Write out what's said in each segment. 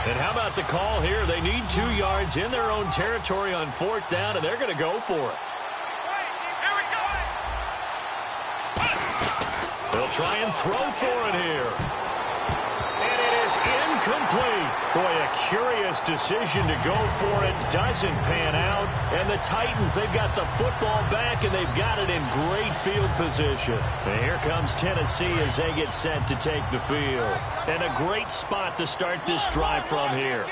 And how about the call here? They need 2 yards in their own territory on 4th down, and they're going to go for it. They'll try and throw for it here. And it is incomplete. Boy, a curious decision to go for it. Doesn't pan out. And the Titans, they've got the football back, and they've got it in great field position. And here comes Tennessee as they get set to take the field. And a great spot to start this drive from here.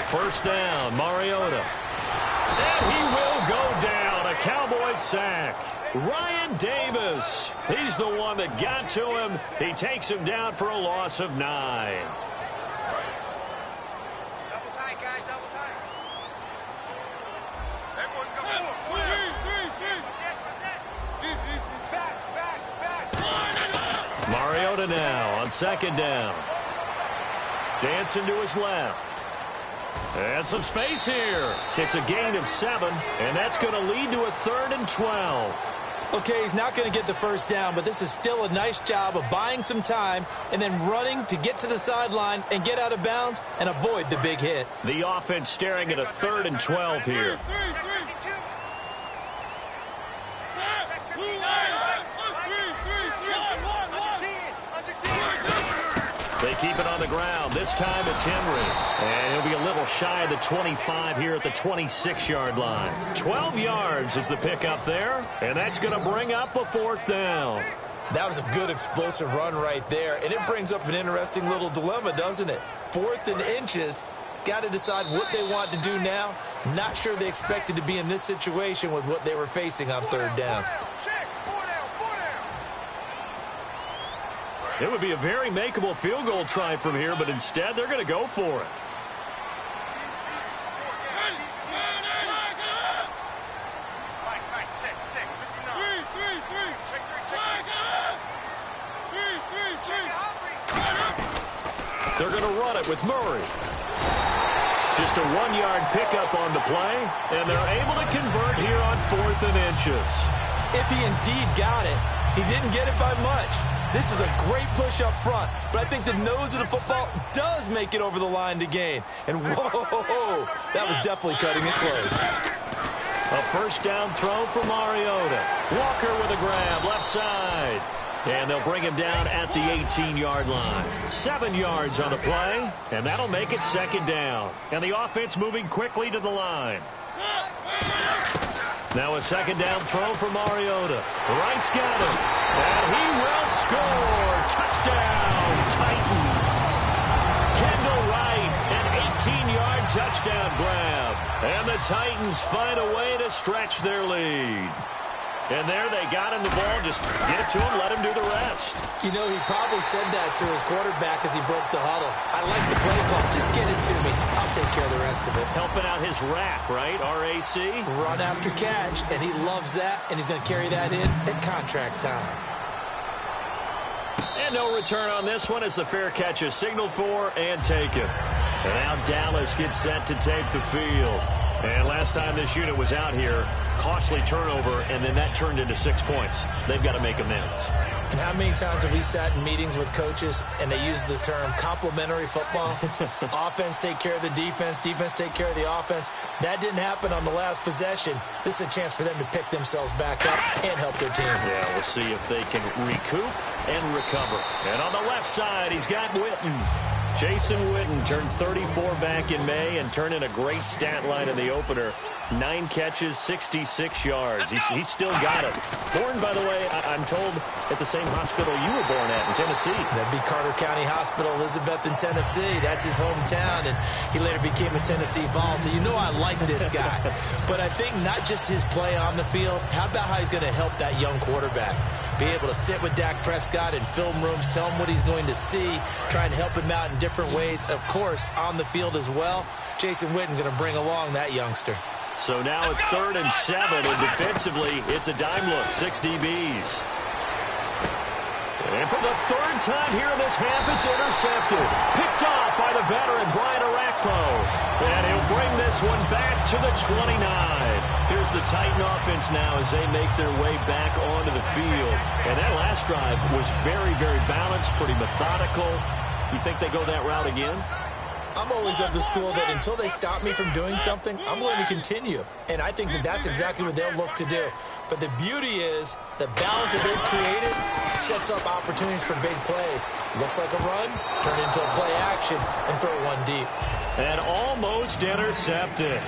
First down, Mariota. And he will go down. A Cowboys sack. Ryan Davis. He's the one that got to him. He takes him down for a loss of 9. Double tight, guys. Double tight. Everyone go forward. Back. Mariota now on 2nd down. Dancing to his left. And some space here. It's a gain of 7, and that's going to lead to a 3rd and 12. Okay, he's not going to get the first down, but this is still a nice job of buying some time and then running to get to the sideline and get out of bounds and avoid the big hit. The offense staring at a 3rd and 12 here. They keep it on the ground. This time it's Henry. And he'll be a little shy of the 25 here at the 26-yard line. 12 yards is the pickup there. And that's going to bring up a 4th down. That was a good explosive run right there. And it brings up an interesting little dilemma, doesn't it? 4th and inches. Got to decide what they want to do now. Not sure they expected to be in this situation with what they were facing on 3rd down. It would be a very makeable field goal try from here, but instead they're going to go for it. They're going to run it with Murray. Just a 1-yard pickup on the play, and they're able to convert here on 4th and inches. If he indeed got it, he didn't get it by much. This is a great push up front, but I think the nose of the football does make it over the line to gain. And whoa, that was definitely cutting it close. A first down throw for Mariota. Walker with a grab, left side. And they'll bring him down at the 18-yard line. 7 yards on the play, and that'll make it 2nd down. And the offense moving quickly to the line. Now a 2nd down throw for Mariota. Wright's got him. And he will score. Touchdown, Titans. Kendall Wright, an 18-yard touchdown grab. And the Titans find a way to stretch their lead. And there they got him the ball. Just get it to him, let him do the rest. You know, he probably said that to his quarterback as he broke the huddle. I like the play call. Just get it to me. I'll take care of the rest of it. Helping out his RAC, right? R-A-C? Run after catch, and he loves that, and he's going to carry that in at contract time. And no return on this one as the fair catch is signaled for and taken. And now Dallas gets set to take the field. And last time this unit was out here, costly turnover, and then that turned into 6 points. They've got to make amends. And how many times have we sat in meetings with coaches and they use the term complementary football? Offense take care of the defense, defense take care of the offense. That didn't happen on the last possession. This is a chance for them to pick themselves back up and help their team. Yeah, we'll see if they can recoup and recover. And on the left side, he's got Witten. Jason Witten turned 34 back in May and turned in a great stat line in the opener. 9 catches, 66 yards. He's still got it. Born, by the way, I'm told, at the same hospital you were born at in Tennessee. That'd be Carter County Hospital, Elizabeth in Tennessee. That's his hometown, and he later became a Tennessee Vol. So you know I like this guy. But I think not just his play on the field, how about how he's going to help that young quarterback? Be able to sit with Dak Prescott in film rooms, tell him what he's going to see, try and help him out in different ways. Of course, on the field as well. Jason Witten going to bring along that youngster. So now it's 3rd and 7, and defensively, it's a dime look, 6 DBs. And for the third time here in this half, it's intercepted. Picked off by the veteran, Brian Orakpo. And he'll bring this one back to the 29. Here's the Titan offense now as they make their way back onto the field. And that last drive was very, very balanced, pretty methodical. You think they go that route again? I'm always of the school that until they stop me from doing something, I'm going to continue. And I think that that's exactly what they'll look to do. But the beauty is the balance that they've created sets up opportunities for big plays. Looks like a run, turn into a play action, and throw one deep. And almost intercepted.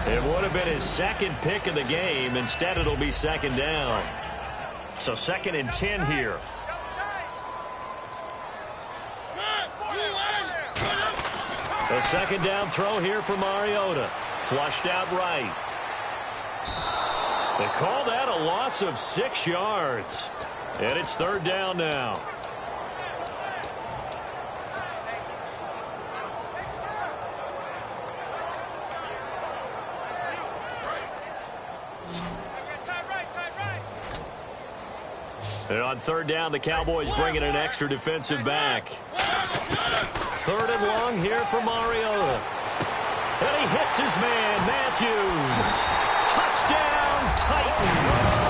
It would have been his second pick of the game. Instead, it'll be second down. So 2nd and 10 here. A second down throw here for Mariota. Flushed out right. They call that a loss of 6 yards. And it's 3rd down now. And on 3rd down, the Cowboys bring in an extra defensive back. 3rd and long here for Mariota. And he hits his man, Matthews. Touchdown, Titans.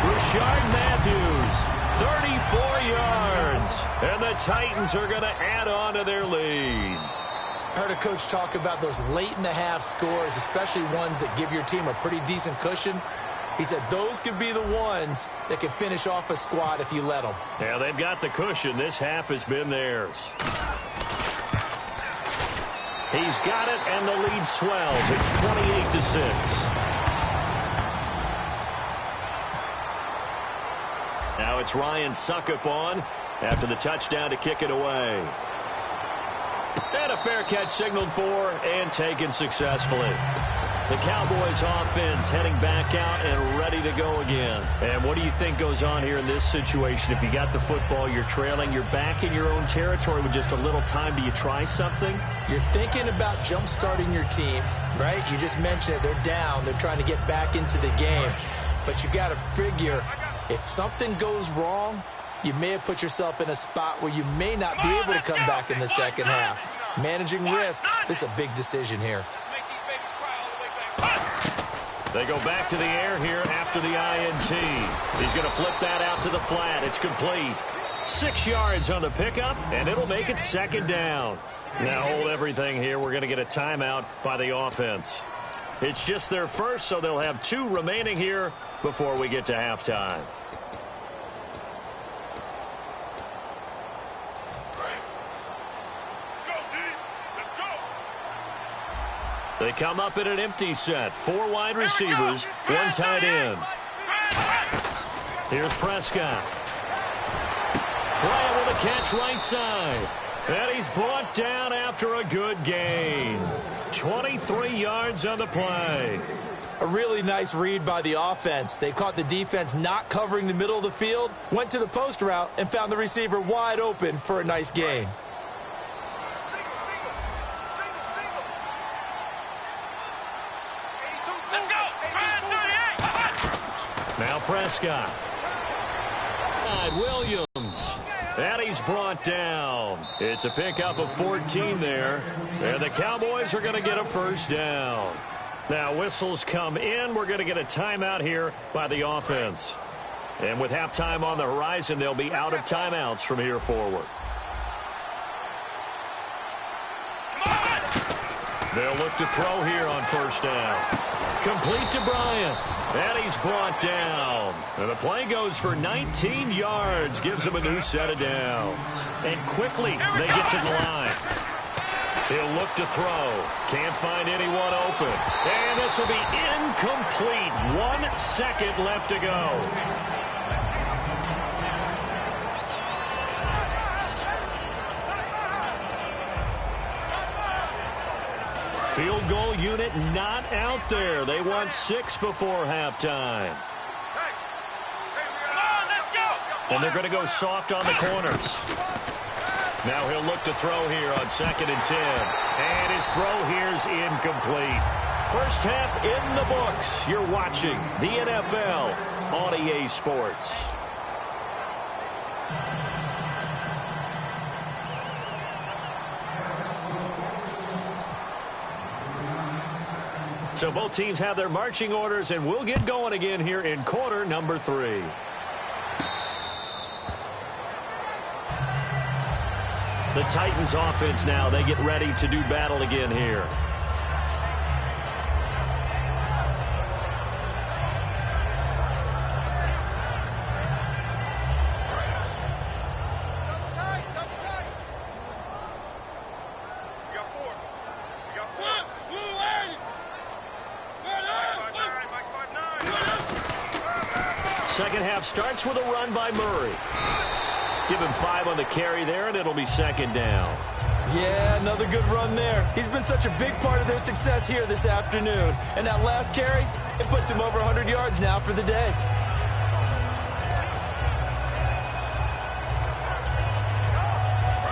Rashard Matthews, 34 yards. And the Titans are going to add on to their lead. I heard a coach talk about those late-in-the-half scores, especially ones that give your team a pretty decent cushion. He said those could be the ones that could finish off a squad if you let them. Yeah, they've got the cushion. This half has been theirs. He's got it, and the lead swells. It's 28-6. Now it's Ryan Suckup on after the touchdown to kick it away. And a fair catch signaled for and taken successfully. The Cowboys offense heading back out and ready to go again. And what do you think goes on here in this situation? If you got the football, you're trailing, you're back in your own territory with just a little time. Do you try something? You're thinking about jump-starting your team, right? You just mentioned it. They're down. They're trying to get back into the game. But you got to figure if something goes wrong, you may have put yourself in a spot where you may not be able to come back in the second half. Managing risk, this is a big decision here. They go back to the air here after the INT. He's going to flip that out to the flat. It's complete. 6 yards on the pickup, and it'll make it second down. Now hold everything here. We're going to get a timeout by the offense. It's just their first, so they'll have 2 remaining here before we get to halftime. They come up in an empty set. 4 wide receivers, 1 tight end. Here's Prescott. Bryant with a catch right side. And he's brought down after a good gain. 23 yards on the play. A really nice read by the offense. They caught the defense not covering the middle of the field, went to the post route, and found the receiver wide open for a nice gain. Now Prescott. Williams. And he's brought down. It's a pickup of 14 there. And the Cowboys are going to get a first down. Now whistles come in. We're going to get a timeout here by the offense. And with halftime on the horizon, they'll be out of timeouts from here forward. They'll look to throw here on first down. Complete to Bryant. And he's brought down. And the play goes for 19 yards. Gives him a new set of downs. And quickly they get to the line. He'll look to throw. Can't find anyone open. And this will be incomplete. 1 second left to go. Field goal unit not out there. They want 6 before halftime. And they're going to go soft on the corners. Now he'll look to throw here on 2nd and 10. And his throw here's incomplete. First half in the books. You're watching the NFL on EA Sports. So both teams have their marching orders, and we'll get going again here in quarter number 3. The Titans offense now, they get ready to do battle again here. Second half starts with a run by Murray. Give him 5 on the carry there, and it'll be second down. Yeah, another good run there. He's been such a big part of their success here this afternoon. And that last carry, it puts him over 100 yards now for the day.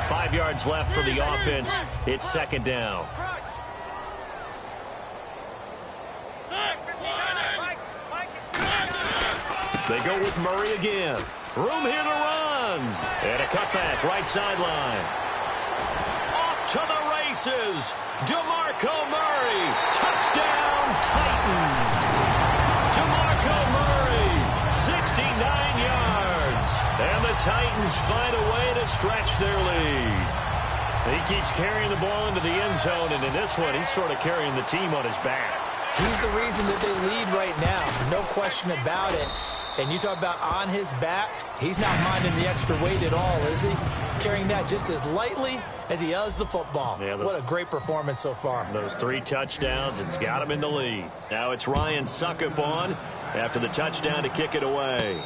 Five yards left for the offense. It's second down. They go with Murray again. Room here to run. And a cutback, right sideline. Off to the races. DeMarco Murray. Touchdown, Titans. DeMarco Murray, 69 yards. And the Titans find a way to stretch their lead. He keeps carrying the ball into the end zone, and in this one, he's sort of carrying the team on his back. He's the reason that they lead right now. No question about it. And you talk about on his back, he's not minding the extra weight at all, is he? Carrying that just as lightly as he does the football. Yeah, what a great performance so far. Those 3 touchdowns, it's got him in the lead. Now it's Ryan Suckup on after the touchdown to kick it away.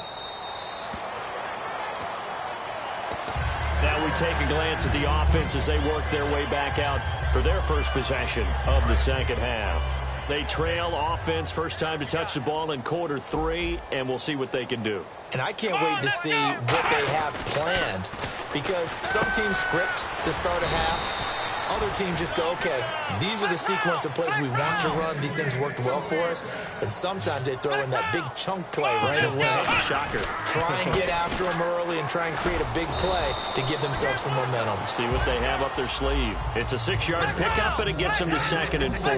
Now we take a glance at the offense as they work their way back out for their first possession of the second half. They trail offense, first time to touch the ball in quarter 3, and we'll see what they can do. And I can't wait to see what they have planned, because some teams script to start a half. Other teams just go, okay, these are the sequence of plays we want to run. These things worked well for us. And sometimes they throw in that big chunk play right away. Shocker. Try and get after them early and try and create a big play to give themselves some momentum. See what they have up their sleeve. It's a 6-yard pickup, and it gets them to 2nd and 4.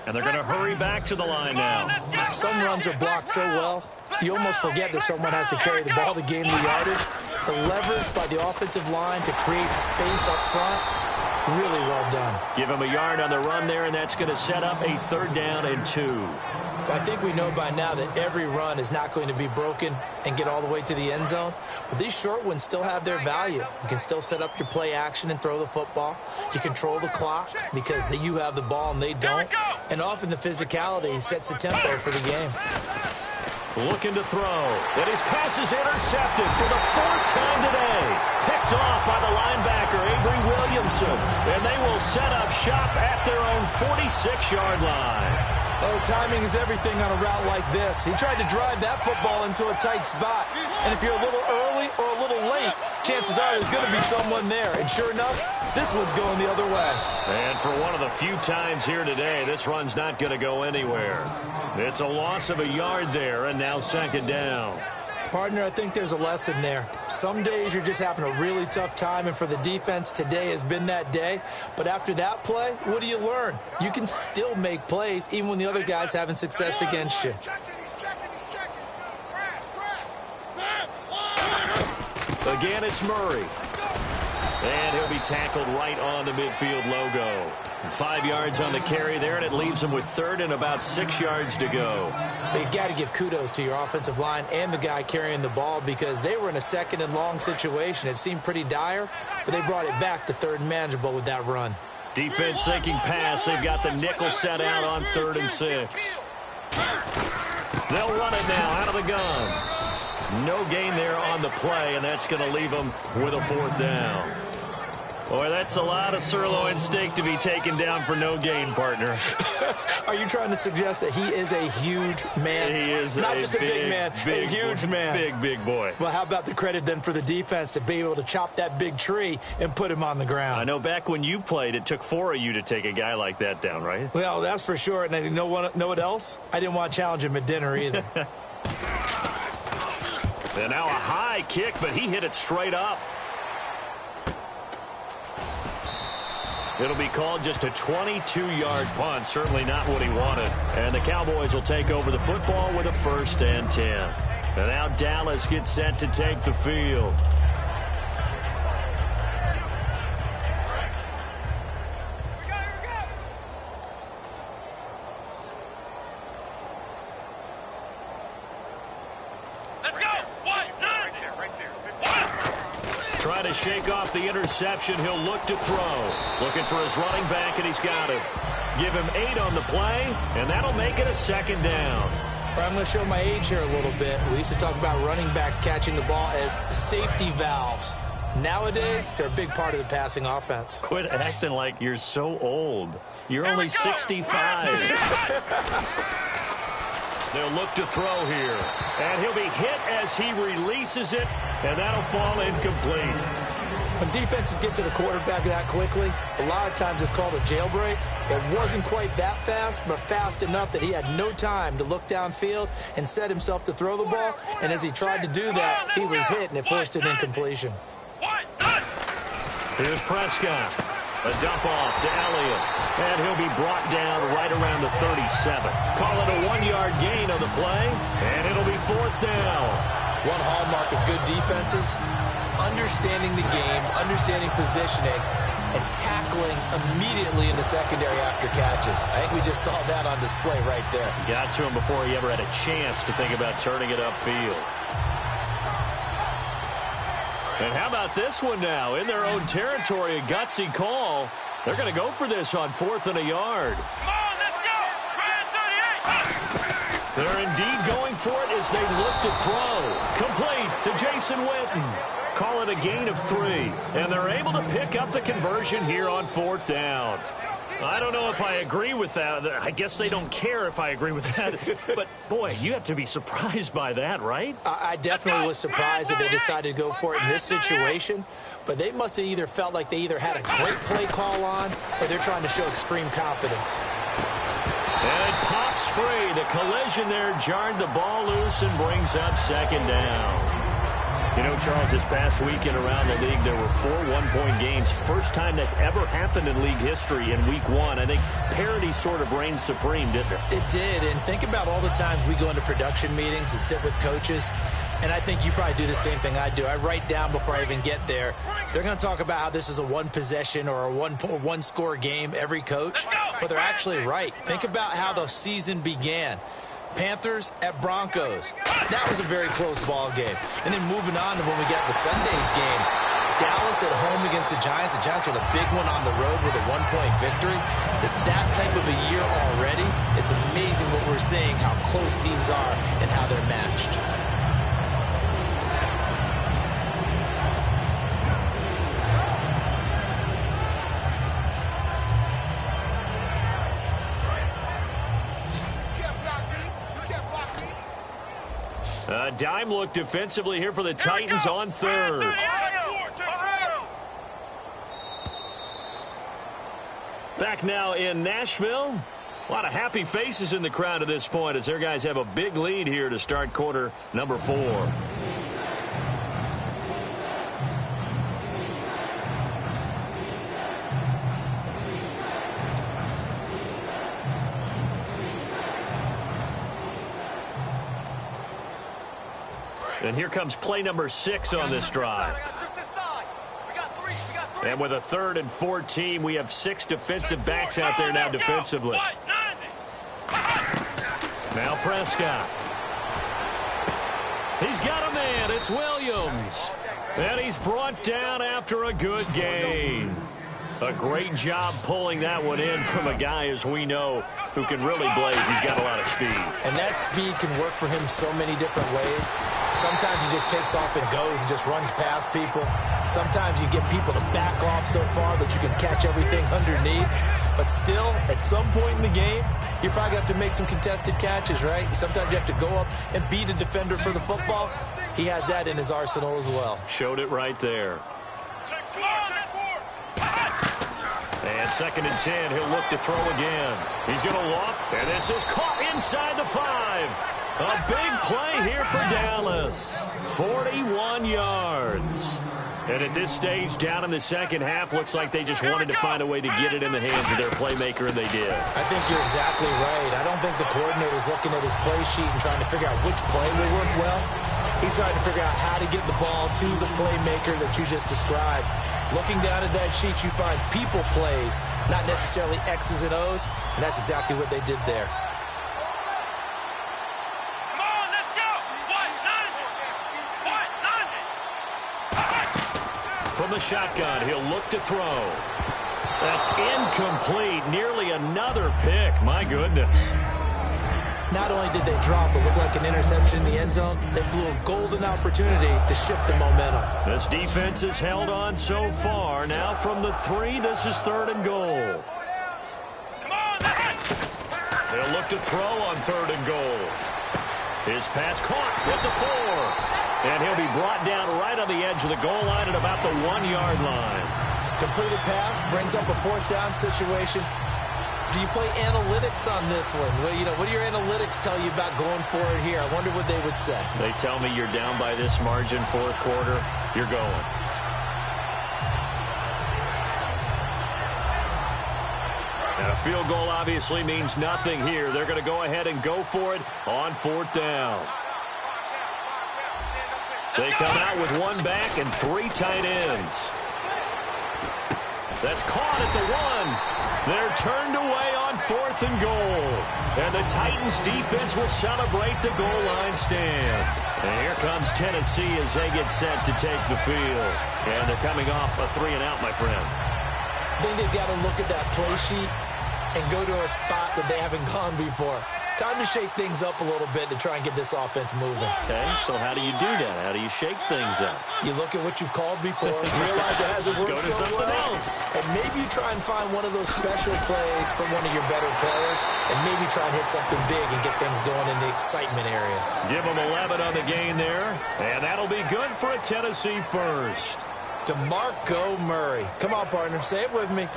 And they're going to hurry back to the line now. Some runs are blocked so well, you almost forget that someone has to carry the ball to gain the yardage. The leverage by the offensive line to create space up front, really well done. Give him a yard on the run there, and that's going to set up a 3rd down and 2. I think we know by now that every run is not going to be broken and get all the way to the end zone. But these short ones still have their value. You can still set up your play action and throw the football. You control the clock because you have the ball and they don't. And often the physicality sets the tempo for the game. Looking to throw. And his pass is intercepted for the 4th time today. Picked off by the linebacker, Avery Williamson. And they will set up shop at their own 46-yard line. Oh, timing is everything on a route like this. He tried to drive that football into a tight spot. And if you're a little early or a little late, chances are there's going to be someone there. And sure enough, this one's going the other way. And for one of the few times here today, this run's not going to go anywhere. It's a loss of a yard there, and now 2nd down. Partner, I think there's a lesson there. Some days you're just having a really tough time, and for the defense, today has been that day. But after that play, what do you learn? You can still make plays even when the other guy's having success against you. Again, it's Murray. And he'll be tackled right on the midfield logo. 5 yards on the carry there, and it leaves him with 3rd and about 6 yards to go. But you got to give kudos to your offensive line and the guy carrying the ball, because they were in a 2nd and long situation. It seemed pretty dire, but they brought it back to 3rd and manageable with that run. Defense thinking pass. They've got the nickel set out on 3rd and 6. They'll run it now out of the gun. No gain there on the play, and that's going to leave them with a 4th down. Boy, that's a lot of sirloin steak to be taken down for no gain, partner. Are you trying to suggest that he is a huge man? He is not just a big man, a huge man. Big boy. Well, how about the credit then for the defense to be able to chop that big tree and put him on the ground? I know back when you played, it took 4 of you to take a guy like that down, right? Well, that's for sure. And you know what else? I didn't want to challenge him at dinner either. And now a high kick, but he hit it straight up. It'll be called just a 22-yard punt. Certainly not what he wanted. And the Cowboys will take over the football with a 1st and 10. And now Dallas gets set to take the field. Trying to shake off the interception. He'll look to throw. Looking for his running back, and he's got it. Give him 8 on the play, and that'll make it a 2nd down. I'm going to show my age here a little bit. We used to talk about running backs catching the ball as safety valves. Nowadays, they're a big part of the passing offense. Quit acting like you're so old. You're only 65. They'll look to throw here. And he'll be hit as he releases it, and that'll fall incomplete. When defenses get to the quarterback that quickly, a lot of times it's called a jailbreak. It wasn't quite that fast, but fast enough that he had no time to look downfield and set himself to throw the ball. And as he tried to do that, he was hit, and it forced an incompletion. Here's Prescott. A dump off to Elliott. And he'll be brought down right around the 37. Call it a 1-yard gain on the play, and it'll be 4th down. One hallmark of good defenses is understanding the game, understanding positioning, and tackling immediately in the secondary after catches. I think we just saw that on display right there. Got to him before he ever had a chance to think about turning it upfield. And how about this one now? In their own territory, a gutsy call. They're going to go for this on 4th and a yard. Come on, let's go! Brand 38! They're indeed going for it as they look to throw. Complete to Jason Witten. Call it a gain of 3. And they're able to pick up the conversion here on 4th down. I don't know if I agree with that. I guess they don't care if I agree with that. But, boy, you have to be surprised by that, right? I definitely was surprised that they decided to go for it in this situation. But they must have either felt like they either had a great play call on or they're trying to show extreme confidence. And it pops free. The collision there jarred the ball loose and brings up 2nd down. You know, Charles, this past weekend around the league, there were 4 one-point games. First time that's ever happened in league history in week 1. I think parity sort of reigned supreme, didn't it? It did, and think about all the times we go into production meetings and sit with coaches, and I think you probably do the same thing I do. I write down before I even get there. They're going to talk about how this is a one-possession or a one-score game, every coach, but they're actually right. Think about how the season began. Panthers at Broncos. That was a very close ball game. And then moving on to when we got to Sunday's games. Dallas at home against the Giants. The Giants with a big one on the road with a 1-point victory. It's that type of a year already. It's amazing what we're seeing, how close teams are and how they're matched. Dime look defensively here for the Titans on 3rd. Back now in Nashville. A lot of happy faces in the crowd at this point as their guys have a big lead here to start quarter number 4. And here comes play number 6 on this drive. And with a 3rd and 14, we have 6 defensive backs out there now defensively. Now Prescott. He's got a man. It's Williams. And he's brought down after a good gain. A great job pulling that one in from a guy, as we know, who can really blaze. He's got a lot of speed. And that speed can work for him so many different ways. Sometimes he just takes off and goes and just runs past people. Sometimes you get people to back off so far that you can catch everything underneath. But still, at some point in the game, you probably have to make some contested catches, right? Sometimes you have to go up and beat a defender for the football. He has that in his arsenal as well. Showed it right there. And 2nd and 10, he'll look to throw again. He's going to loft, and this is caught inside the 5. A big play here for Dallas. 41 yards. And at this stage, down in the second half, looks like they just wanted to find a way to get it in the hands of their playmaker, and they did. I think you're exactly right. I don't think the coordinator's looking at his play sheet and trying to figure out which play will work well. He's trying to figure out how to get the ball to the playmaker that you just described. Looking down at that sheet, you find people plays, not necessarily X's and O's, and that's exactly what they did there. From the shotgun, he'll look to throw. That's incomplete. Nearly another pick. My goodness. Not only did they drop what looked like an interception in the end zone, they blew a golden opportunity to shift the momentum. This defense has held on so far. Now from the 3, this is 3rd and goal. They'll look to throw on 3rd and goal. His pass caught at the 4. And he'll be brought down right on the edge of the goal line at about the 1-yard line. Completed pass brings up a 4th down situation. Do you play analytics on this one? Well, what do your analytics tell you about going for it here? I wonder what they would say. They tell me you're down by this margin, 4th quarter, you're going. And a field goal obviously means nothing here. They're going to go ahead and go for it on 4th down. They come out with 1 back and 3 tight ends. That's caught at the 1. They're turned away on 4th and goal. And the Titans defense will celebrate the goal line stand. And here comes Tennessee as they get set to take the field. And they're coming off a 3-and-out, my friend. I think they've got to look at that play sheet and go to a spot that they haven't gone before. Time to shake things up a little bit to try and get this offense moving. Okay, so how do you do that? How do you shake things up? You look at what you've called before, realize it hasn't worked so well, and maybe you try and find one of those special plays from one of your better players, and maybe try and hit something big and get things going in the excitement area. Give them 11 on the gain there, and that'll be good for a Tennessee first. DeMarco Murray. Come on, partner, say it with me.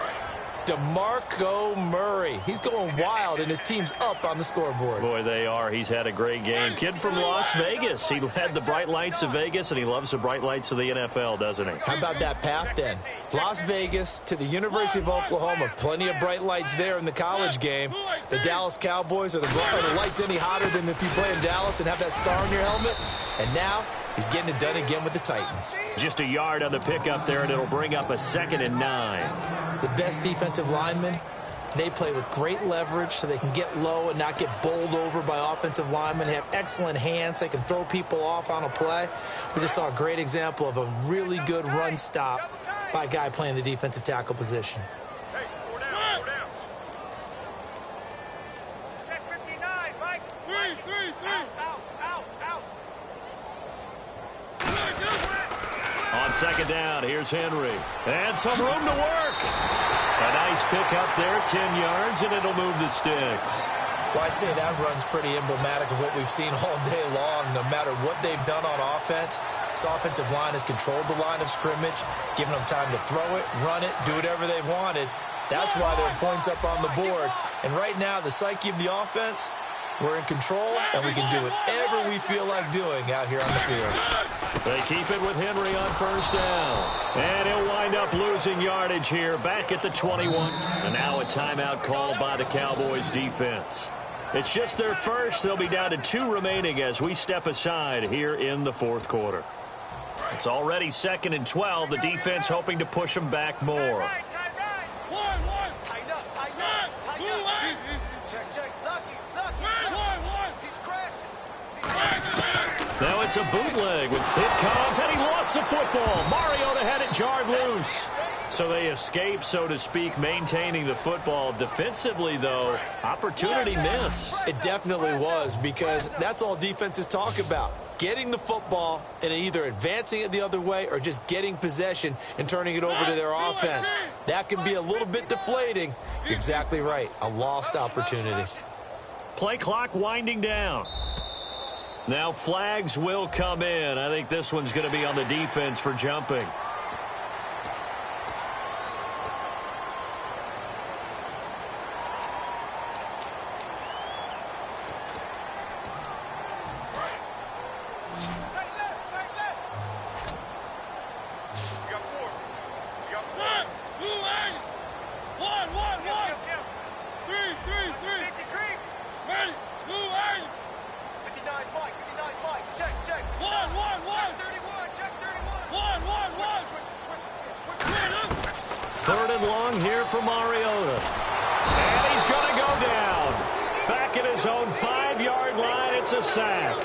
DeMarco Murray. He's going wild, and his team's up on the scoreboard. Boy, they are. He's had a great game. Kid from Las Vegas. He led the bright lights of Vegas, and he loves the bright lights of the NFL, doesn't he? How about that path, then? Las Vegas to the University of Oklahoma. Plenty of bright lights there in the college game. The Dallas Cowboys, are the lights any hotter than if you play in Dallas and have that star on your helmet? And now he's getting it done again with the Titans. Just a yard on the pickup there, and it'll bring up a 2nd and 9. The best defensive linemen, they play with great leverage so they can get low and not get bowled over by offensive linemen. They have excellent hands. They can throw people off on a play. We just saw a great example of a really good run stop by a guy playing the defensive tackle position. Hey, 4 down, 4 down. Check 59, Mike. 3. Out. On 2nd down, here's Henry. And some room to work. A nice pick up there, 10 yards, and it'll move the sticks. Well, I'd say that run's pretty emblematic of what we've seen all day long. No matter what they've done on offense, this offensive line has controlled the line of scrimmage, given them time to throw it, run it, do whatever they wanted. That's why there are points up on the board. And right now, the psyche of the offense, we're in control, and we can do whatever we feel like doing out here on the field. They keep it with Henry on 1st down. And he'll wind up losing yardage here, back at the 21. And now a timeout called by the Cowboys defense. It's just their first. They'll be down to 2 remaining as we step aside here in the 4th quarter. It's already 2nd and 12. The defense hoping to push them back more. Tighten up. Check. Lucky. He's crashing. Now it's a bootleg. It comes, and he lost the football. Mariota had it jarred loose. So they escape, so to speak, maintaining the football. Defensively, though, opportunity miss. It definitely was, because that's all defenses talk about. Getting the football and either advancing it the other way or just getting possession and turning it over to their offense. That can be a little bit deflating. You're exactly right. A lost opportunity. Play clock winding down. Now flags will come in. I think this one's going to be on the defense for jumping. 3rd and long here for Mariota. And he's going to go down. Back at his own 5-yard line, it's a sack.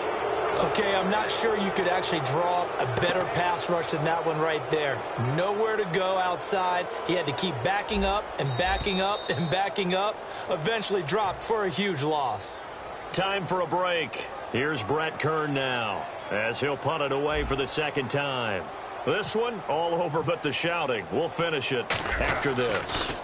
Okay, I'm not sure you could actually draw up a better pass rush than that one right there. Nowhere to go outside. He had to keep backing up and backing up and backing up. Eventually dropped for a huge loss. Time for a break. Here's Brett Kern now, as he'll punt it away for the 2nd time. This one, all over but the shouting. We'll finish it after this.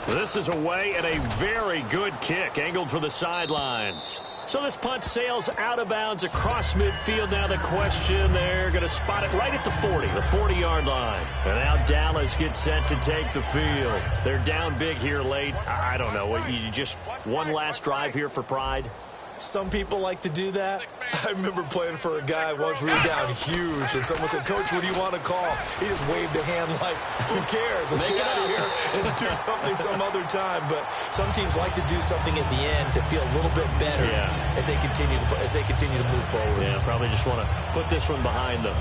This is away and a very good kick, angled for the sidelines. So this punt sails out of bounds across midfield. Now the question, they're going to spot it right at the 40, the 40-yard line. And now Dallas gets set to take the field. They're down big here late. I don't know. You just one last drive here for pride? Some people like to do that. I remember playing for a guy once we were down huge, and someone said, "Coach, what do you want to call?" He just waved a hand like, "Who cares? Let's get out of here and do something some other time." But some teams like to do something at the end to feel a little bit better as they continue to move forward. Yeah, probably just want to put this one behind them.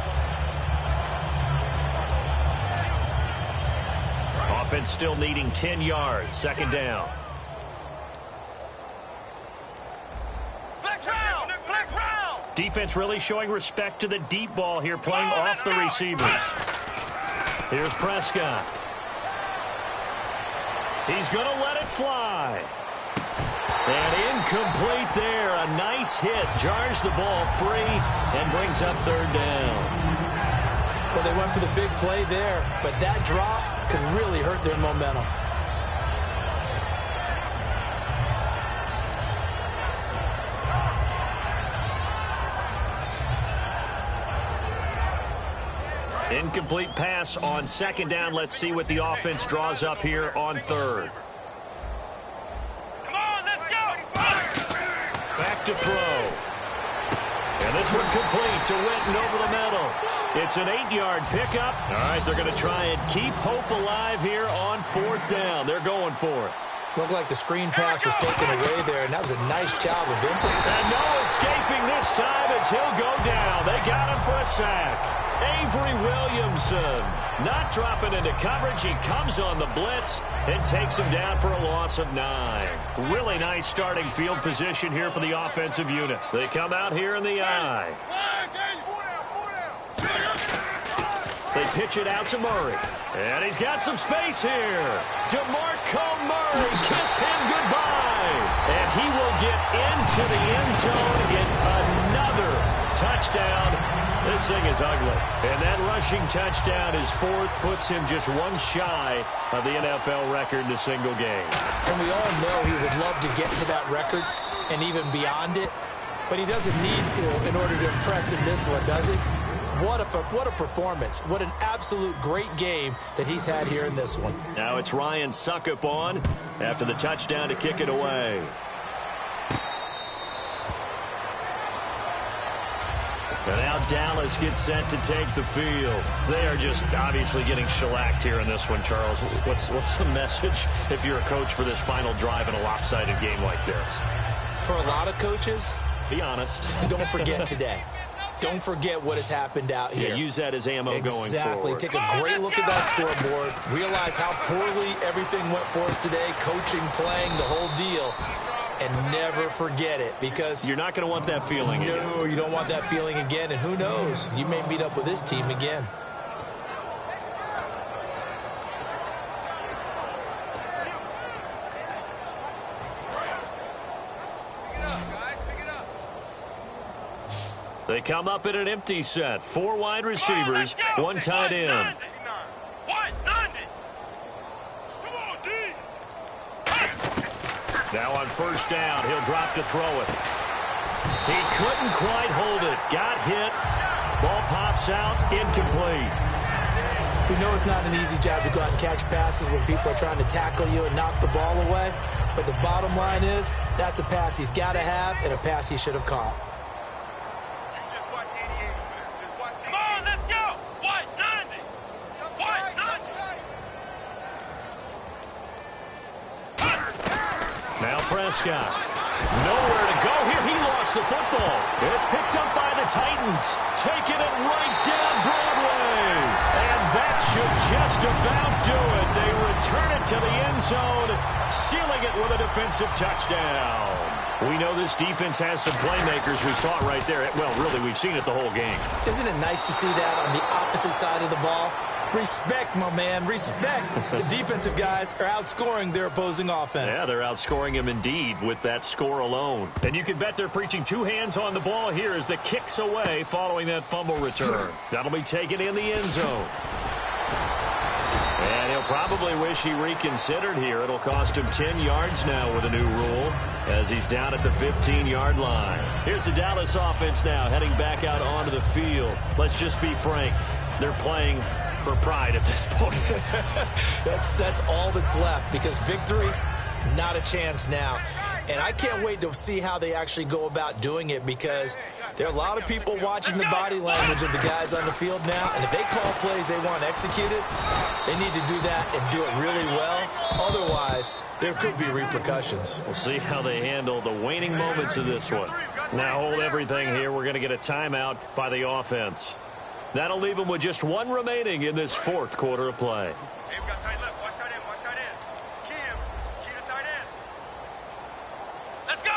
Offense still needing 10 yards. 2nd down. Defense really showing respect to the deep ball here, playing off the receivers. Here's Prescott. He's going to let it fly. And incomplete there. A nice hit. Jars the ball free and brings up 3rd down. Well, they went for the big play there, but that drop could really hurt their momentum. Incomplete pass on 2nd down. Let's see what the offense draws up here on 3rd. Come on, let's go! Back to throw. And this one complete to Witten over the middle. It's an 8-yard pickup. All right, they're going to try and keep hope alive here on 4th down. They're going for it. Looked like the screen pass was taken away there, and that was a nice job of him. And no escaping this time as he'll go down. They got him for a sack. Avery Williamson not dropping into coverage. He comes on the blitz and takes him down for a loss of 9. Really nice starting field position here for the offensive unit. They come out here in the eye. They pitch it out to Murray. And he's got some space here. DeMarco Murray, kiss him goodbye. And he will get into the end zone. It's another touchdown. This thing is ugly. And that rushing touchdown is 4th, puts him just one shy of the NFL record in a single game. And we all know he would love to get to that record and even beyond it. But he doesn't need to in order to impress in this one, does he? What a performance. What an absolute great game that he's had here in this one. Now it's Ryan Suckup on after the touchdown to kick it away. And now Dallas gets set to take the field. They are just obviously getting shellacked here in this one, Charles. What's the message if you're a coach for this final drive in a lopsided game like this? For a lot of coaches, be honest. Don't forget today. Don't forget what has happened out here. Yeah, use that as ammo going forward. Exactly. Take a great look at that scoreboard. Realize how poorly everything went for us today. Coaching, playing, the whole deal. And never forget it, because you're not going to want that feeling again. No, you don't want that feeling again. And who knows? You may meet up with this team again. They come up in an empty set. 4 wide receivers, 1 tight end. Now on 1st down, he'll drop to throw it. He couldn't quite hold it. Got hit. Ball pops out, incomplete. We know it's not an easy job to go out and catch passes when people are trying to tackle you and knock the ball away. But the bottom line is, that's a pass he's got to have and a pass he should have caught. Prescott. Nowhere to go here. He lost the football. It's picked up by the Titans. Taking it right down Broadway. And that should just about do it. They return it to the end zone, sealing it with a defensive touchdown. We know this defense has some playmakers. We saw it right there. Well, really, we've seen it the whole game. Isn't it nice to see that on the opposite side of the ball? Respect, my man, respect. The defensive guys are outscoring their opposing offense. Yeah, they're outscoring him indeed with that score alone. And you can bet they're preaching two hands on the ball here as the kick's away following that fumble return. That'll be taken in the end zone. And he'll probably wish he reconsidered here. It'll cost him 10 yards now with a new rule as he's down at the 15-yard line. Here's the Dallas offense now heading back out onto the field. Let's just be frank. They're playing for pride at this point. That's all that's left because victory, not a chance now. And I can't wait to see how they actually go about doing it because there are a lot of people watching the body language of the guys on the field now. And if they call plays they want executed, they need to do that and do it really well. Otherwise, there could be repercussions. We'll see how they handle the waning moments of this one. Now hold everything here. We're going to get a timeout by the offense. That'll leave them with just one remaining in this fourth quarter of play. Hey, we got tight left. Watch tight end. Watch tight end. Key him. Key the tight end. Let's go.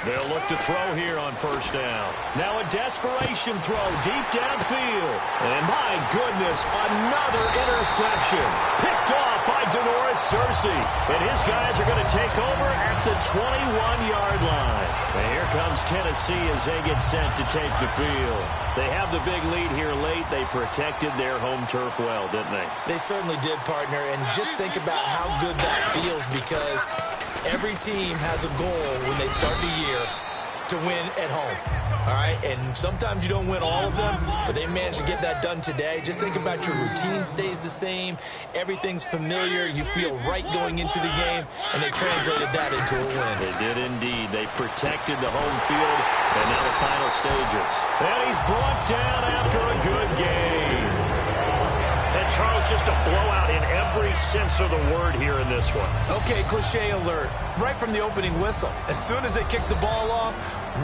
They'll look to throw here on first down. Now a desperation throw deep downfield. And my goodness, another interception. Picked off by Denoris Searcy. And his guys are going to take over at the 21-yard line. And here comes Tennessee as they get sent to take the field. They have the big lead here late. They protected their home turf well, didn't they? They certainly did, partner. And just think about how good that feels because every team has a goal when they start the year to win at home. All right, and sometimes you don't win all of them, but they managed to get that done today. Just think about your routine stays the same. Everything's familiar. You feel right going into the game, and they translated that into a win. They did indeed. They protected the home field, and now the final stages. And he's brought down after a good game. And Charles, just a blowout in every sense of the word here in this one. Okay, cliche alert. Right from the opening whistle. As soon as they kicked the ball off,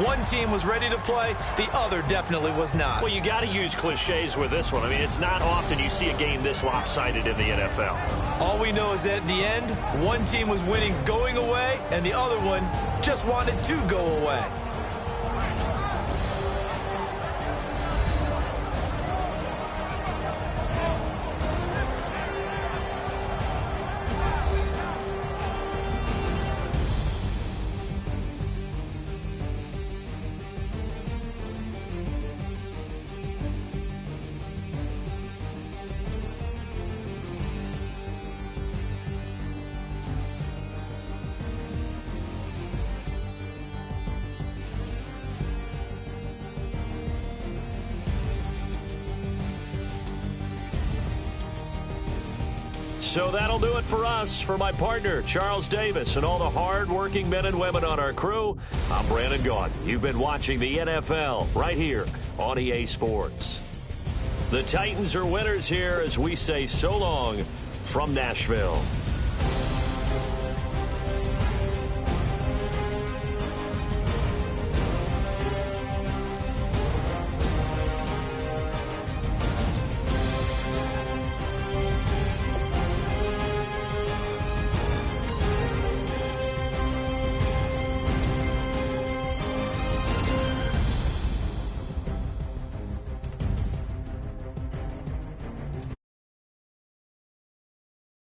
one team was ready to play, the other definitely was not. Well, you got to use cliches with this one. I mean, it's not often you see a game this lopsided in the NFL. All we know is that at the end, one team was winning going away, and the other one just wanted to go away. So that'll do it for us. For my partner, Charles Davis, and all the hard-working men and women on our crew, I'm Brandon Gaudin. You've been watching the NFL right here on EA Sports. The Titans are winners here as we say so long from Nashville.